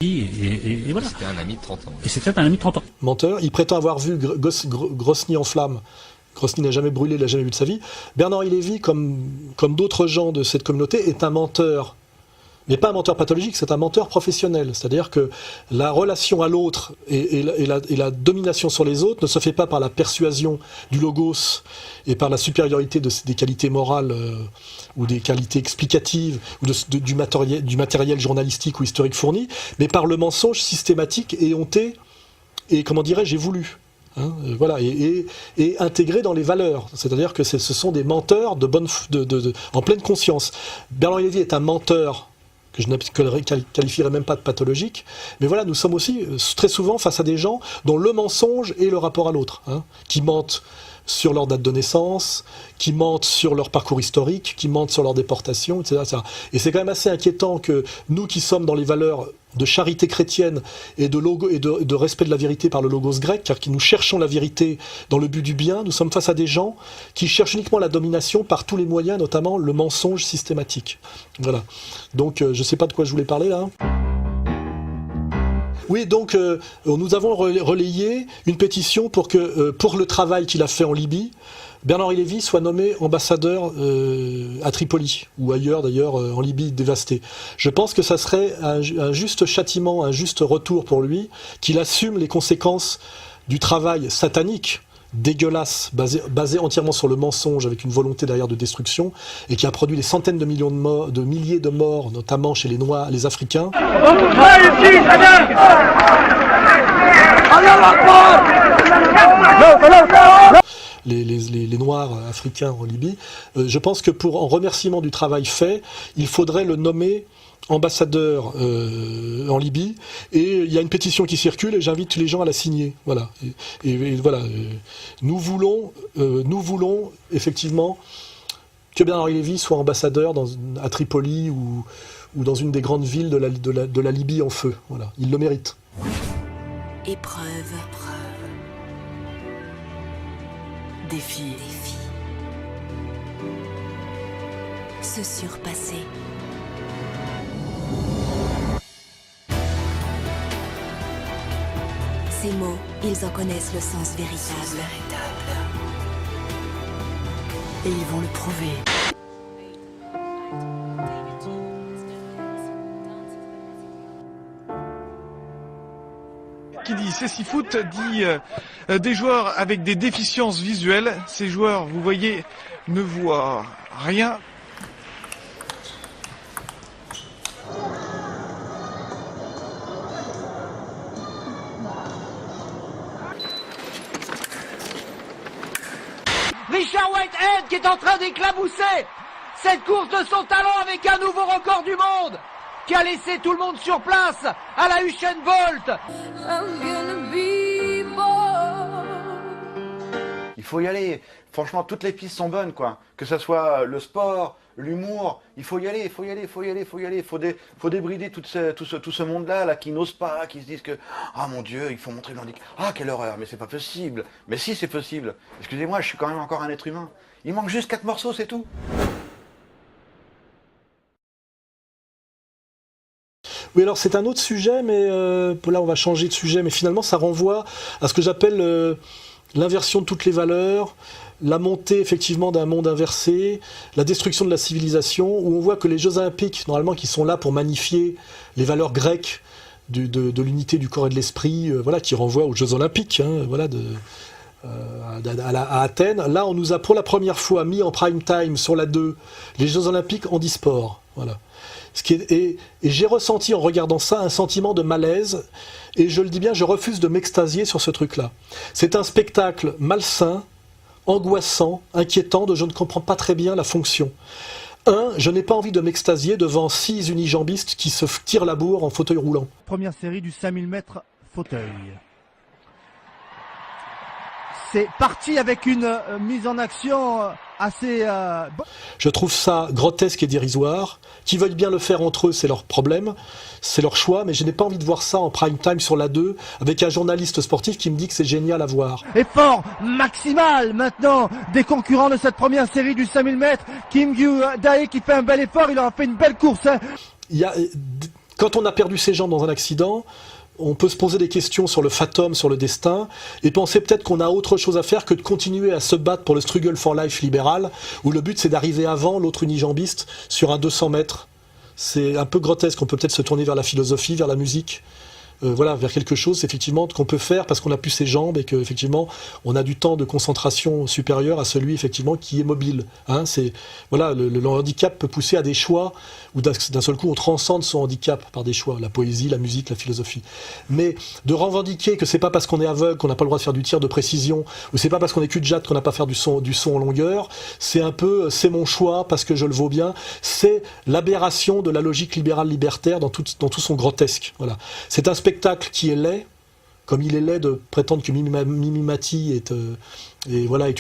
Et voilà. C'était un ami de 30 ans. Et c'était un ami de 30 ans. Menteur, il prétend avoir vu Grosny en flammes. Grosny n'a jamais brûlé, il l'a jamais vu de sa vie. Bernard-Henri Lévy, comme d'autres gens de cette communauté, est un menteur. Mais pas un menteur pathologique, c'est un menteur professionnel. C'est-à-dire que la relation à l'autre et la domination sur les autres ne se fait pas par la persuasion du logos et par la supériorité des qualités morales ou des qualités explicatives ou du matériel journalistique ou historique fourni, mais par le mensonge systématique et honté et, comment dirais-je, voulu. Hein, voilà, et intégré dans les valeurs. C'est-à-dire que ce sont des menteurs en pleine conscience. Bernard-Henri Lévy est un menteur que je ne qualifierais même pas de pathologique, mais voilà, nous sommes aussi très souvent face à des gens dont le mensonge est le rapport à l'autre, hein, qui mentent sur leur date de naissance, qui mentent sur leur parcours historique, qui mentent sur leur déportation, etc. etc. Et c'est quand même assez inquiétant que nous qui sommes dans les valeurs de charité chrétienne et de respect de la vérité par le logos grec, car nous cherchons la vérité dans le but du bien, nous sommes face à des gens qui cherchent uniquement la domination par tous les moyens, notamment le mensonge systématique. Voilà. Donc je ne sais pas de quoi je voulais parler là. Oui, donc nous avons relayé une pétition pour que, pour le travail qu'il a fait en Libye, Bernard-Henri Lévy soit nommé ambassadeur à Tripoli, ou ailleurs d'ailleurs en Libye dévastée. Je pense que ça serait un juste châtiment, un juste retour pour lui, qu'il assume les conséquences du travail satanique, dégueulasse, basé entièrement sur le mensonge, avec une volonté derrière de destruction, et qui a produit des centaines de milliers de morts, notamment chez les Noirs, les Africains. Les Noirs africains en Libye. Je pense que en remerciement du travail fait, il faudrait le nommer ambassadeur en Libye, et il y a une pétition qui circule et j'invite les gens à la signer. Voilà. Et voilà. Nous voulons effectivement que Bernard-Henri Lévy soit ambassadeur à Tripoli ou dans une des grandes villes de la Libye en feu. Voilà. Il le mérite. Épreuve. Défi. Se surpasser. Ces mots, ils en connaissent le sens véritable. Et ils vont le prouver. Qui dit cécifoot dit des joueurs avec des déficiences visuelles. Ces joueurs, vous voyez, ne voient rien. Richard Whitehead qui est en train d'éclabousser cette course de son talent avec un nouveau record du monde, qui a laissé tout le monde sur place à la Usain Bolt. Il faut y aller. Franchement, toutes les pistes sont bonnes, quoi. Que ce soit le sport, l'humour, il faut y aller, il faut y aller, il faut y aller, il faut y aller. Faut débrider tout ce monde-là, là, qui n'ose pas, qui se disent que, ah mon Dieu, il faut montrer le handicap. Ah, quelle horreur, mais c'est pas possible. Mais si, c'est possible. Excusez-moi, je suis quand même encore un être humain. Il manque juste 4 morceaux, c'est tout. Oui, alors c'est un autre sujet, mais là on va changer de sujet, mais finalement ça renvoie à ce que j'appelle l'inversion de toutes les valeurs, la montée effectivement d'un monde inversé, la destruction de la civilisation, où on voit que les Jeux Olympiques, normalement qui sont là pour magnifier les valeurs grecques de l'unité du corps et de l'esprit, voilà, qui renvoient aux Jeux Olympiques, hein, voilà, à Athènes. Là, on nous a pour la première fois mis en prime time sur la 2 les Jeux Olympiques handisport, voilà. Et j'ai ressenti en regardant ça un sentiment de malaise, et je le dis bien, je refuse de m'extasier sur ce truc-là. C'est un spectacle malsain, angoissant, inquiétant, dont je ne comprends pas très bien la fonction. Je n'ai pas envie de m'extasier devant 6 unijambistes qui se tirent la bourre en fauteuil roulant. Première série du 5000 mètres fauteuil. C'est parti avec une mise en action assez... Je trouve ça grotesque et dérisoire. Qui veulent bien le faire entre eux, c'est leur problème, c'est leur choix, mais je n'ai pas envie de voir ça en prime time sur la 2, avec un journaliste sportif qui me dit que c'est génial à voir. Effort maximal maintenant des concurrents de cette première série du 5000 mètres. Kim Gyu Dae qui fait un bel effort, il aura fait une belle course. Hein. quand on a perdu ses jambes dans un accident, on peut se poser des questions sur le fatum, sur le destin, et penser peut-être qu'on a autre chose à faire que de continuer à se battre pour le struggle for life libéral, où le but c'est d'arriver avant l'autre unijambiste sur un 200 mètres. C'est un peu grotesque, on peut peut-être se tourner vers la philosophie, vers la musique, voilà, vers quelque chose effectivement qu'on peut faire parce qu'on a plus ses jambes et qu'effectivement on a du temps de concentration supérieur à celui effectivement qui est mobile. Hein, c'est, voilà, le handicap peut pousser à des choix où d'un seul coup on transcende son handicap par des choix, la poésie, la musique, la philosophie. Mais de revendiquer que c'est pas parce qu'on est aveugle qu'on n'a pas le droit de faire du tir de précision, ou c'est pas parce qu'on est cul-de-jatte qu'on n'a pas à faire du son en longueur, c'est un peu, c'est mon choix parce que je le vaux bien, c'est l'aberration de la logique libérale libertaire dans tout son grotesque. Voilà. C'est un spectacle qui est laid, comme il est laid de prétendre que Mimimati est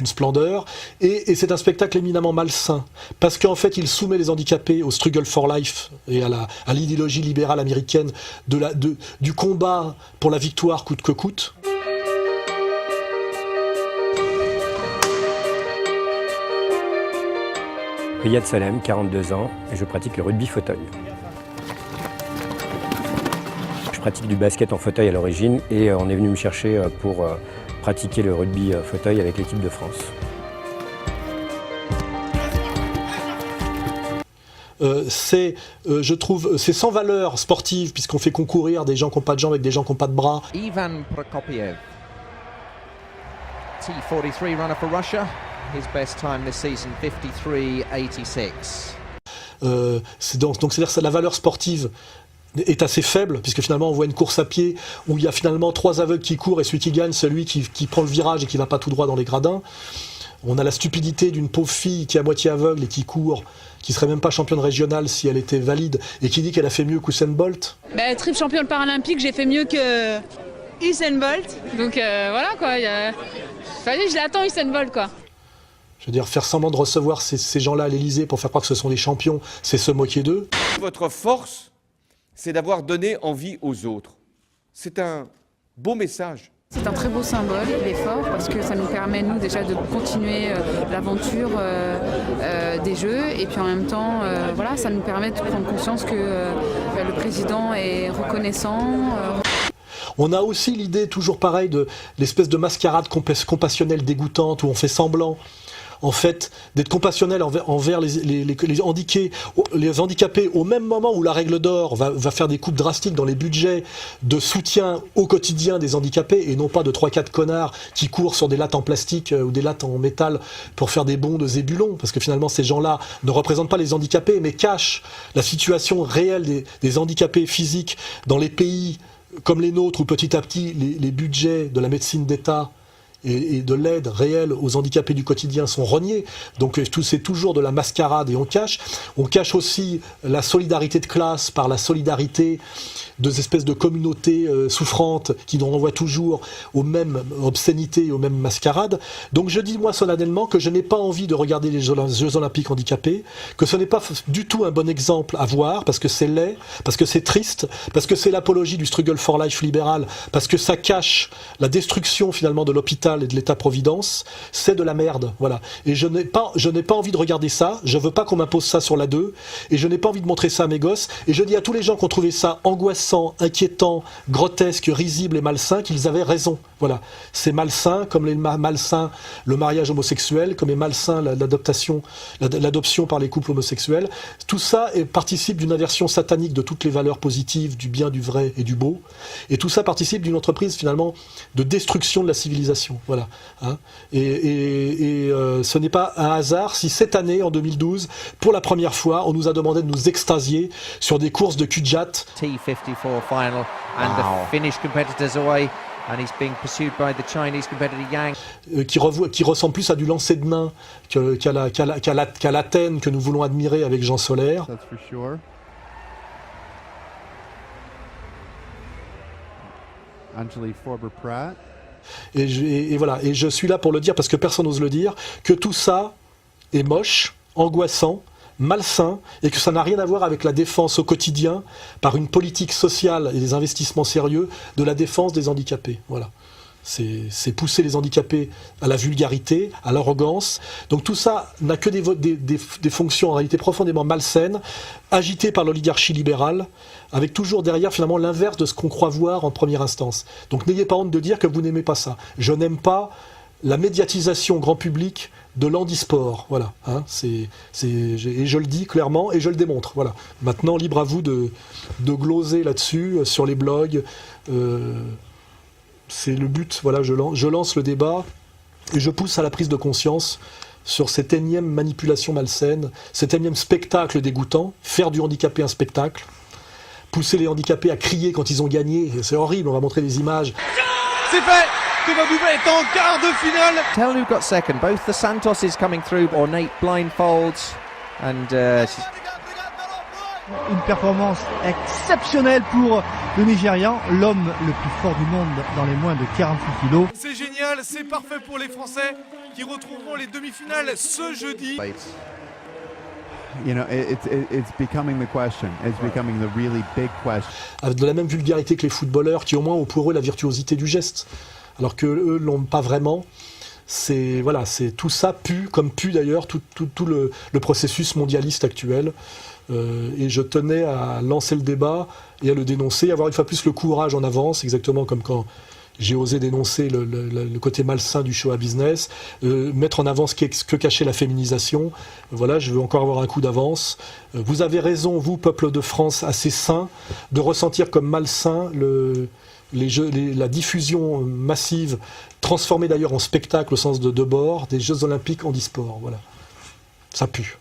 une splendeur, et c'est un spectacle éminemment malsain, parce qu'en fait il soumet les handicapés au struggle for life et à l'idéologie libérale américaine du combat pour la victoire coûte que coûte. Riyad Salem, 42 ans, et je pratique le rugby fauteuil. Je pratique du basket en fauteuil à l'origine et on est venu me chercher pour pratiquer le rugby fauteuil avec l'équipe de France. Je trouve, c'est sans valeur sportive puisqu'on fait concourir des gens qui n'ont pas de jambes avec des gens qui n'ont pas de bras. Ivan Prokopiev, T43 runner for Russia. His best time this season, 53.86. Donc c'est-à-dire que la valeur sportive est assez faible, puisque finalement on voit une course à pied où il y a finalement 3 aveugles qui courent et celui qui gagne, celui qui prend le virage et qui va pas tout droit dans les gradins. On a la stupidité d'une pauvre fille qui est à moitié aveugle et qui court, qui serait même pas championne régionale si elle était valide, et qui dit qu'elle a fait mieux qu'Usain Bolt. Triple championne paralympique, j'ai fait mieux que Usain Bolt, donc voilà quoi, je l'attends Usain Bolt quoi. Je veux dire, faire semblant de recevoir ces gens-là à l'Élysée pour faire croire que ce sont des champions, c'est se moquer d'eux. Votre force, c'est d'avoir donné envie aux autres. C'est un beau message. C'est un très beau symbole, l'effort, parce que ça nous permet, nous, déjà de continuer l'aventure des Jeux. Et puis en même temps, voilà, ça nous permet de prendre conscience que le président est reconnaissant. On a aussi l'idée, toujours pareil, de l'espèce de mascarade compassionnelle dégoûtante où on fait semblant, en fait, d'être compassionnel envers les handicapés au même moment où la règle d'or va faire des coupes drastiques dans les budgets de soutien au quotidien des handicapés et non pas de 3-4 connards qui courent sur des lattes en plastique ou des lattes en métal pour faire des bonds de zébulon, parce que finalement ces gens-là ne représentent pas les handicapés mais cachent la situation réelle des handicapés physiques dans les pays comme les nôtres où petit à petit les budgets de la médecine d'État et de l'aide réelle aux handicapés du quotidien sont rognés. Donc c'est toujours de la mascarade et on cache aussi la solidarité de classe par la solidarité de ces espèces de communautés souffrantes qui nous renvoient toujours aux mêmes obscénités, aux mêmes mascarades. Donc je dis moi solennellement que je n'ai pas envie de regarder les Jeux Olympiques handicapés, que ce n'est pas du tout un bon exemple à voir, parce que c'est laid, parce que c'est triste, parce que c'est l'apologie du struggle for life libéral, parce que ça cache la destruction finalement de l'hôpital et de l'État-providence, c'est de la merde, voilà. Et je n'ai pas envie de regarder ça, je veux pas qu'on m'impose ça sur la 2, et je n'ai pas envie de montrer ça à mes gosses, et je dis à tous les gens qui ont trouvé ça angoissant, inquiétant, grotesque, risible et malsain, qu'ils avaient raison, voilà. C'est malsain, comme les malsain le mariage homosexuel, comme est malsain l'adoption par les couples homosexuels. Tout ça participe d'une inversion satanique de toutes les valeurs positives, du bien, du vrai et du beau, et tout ça participe d'une entreprise finalement de destruction de la civilisation. Voilà. Hein. Et ce n'est pas un hasard si cette année, en 2012, pour la première fois, on nous a demandé de nous extasier sur des courses de cul-de-jatte. T54 final and the Finnish competitors away and he's being pursued by the Chinese competitor Yang. Qui ressemble plus à du lancer de main qu'à l'Athènes que nous voulons admirer avec Jean Solaire. That's for sure. Angelique Forber-Pratt. Et voilà, et je suis là pour le dire parce que personne n'ose le dire, que tout ça est moche, angoissant, malsain, et que ça n'a rien à voir avec la défense au quotidien, par une politique sociale et des investissements sérieux, de la défense des handicapés. Voilà. C'est pousser les handicapés à la vulgarité, à l'arrogance. Donc tout ça n'a que des fonctions en réalité profondément malsaines, agitées par l'oligarchie libérale, avec toujours derrière finalement l'inverse de ce qu'on croit voir en première instance. Donc n'ayez pas honte de dire que vous n'aimez pas ça. Je n'aime pas la médiatisation grand public de l'handisport. Voilà, hein, et je le dis clairement et je le démontre. Voilà. Maintenant, libre à vous de gloser là-dessus, sur les blogs. C'est le but, voilà, je lance le débat et je pousse à la prise de conscience sur cette énième manipulation malsaine, cet énième spectacle dégoûtant, faire du handicapé un spectacle, pousser les handicapés à crier quand ils ont gagné, c'est horrible, on va montrer des images. C'est fait! Thomas Bouvet est en quart de finale. Tell who got second. Both the Santos is coming through, ornate blindfolds, and Une performance exceptionnelle pour le Nigérian, l'homme le plus fort du monde dans les moins de 48 kilos. C'est génial, c'est parfait pour les Français qui retrouveront les demi-finales ce jeudi. You know, it's becoming the question. It's becoming the really big question. Avec de la même vulgarité que les footballeurs qui au moins ont pour eux la virtuosité du geste, alors que eux l'ont pas vraiment. C'est tout ça pue, comme pue d'ailleurs tout le processus mondialiste actuel. Et je tenais à lancer le débat et à le dénoncer, avoir une fois plus le courage en avance, exactement comme quand j'ai osé dénoncer le côté malsain du show à business, mettre en avant ce que cachait la féminisation. Voilà, je veux encore avoir un coup d'avance. Vous avez raison, vous, peuple de France assez sain, de ressentir comme malsain la diffusion massive, transformée d'ailleurs en spectacle au sens de Debord, des Jeux Olympiques handisport. Voilà. Ça pue.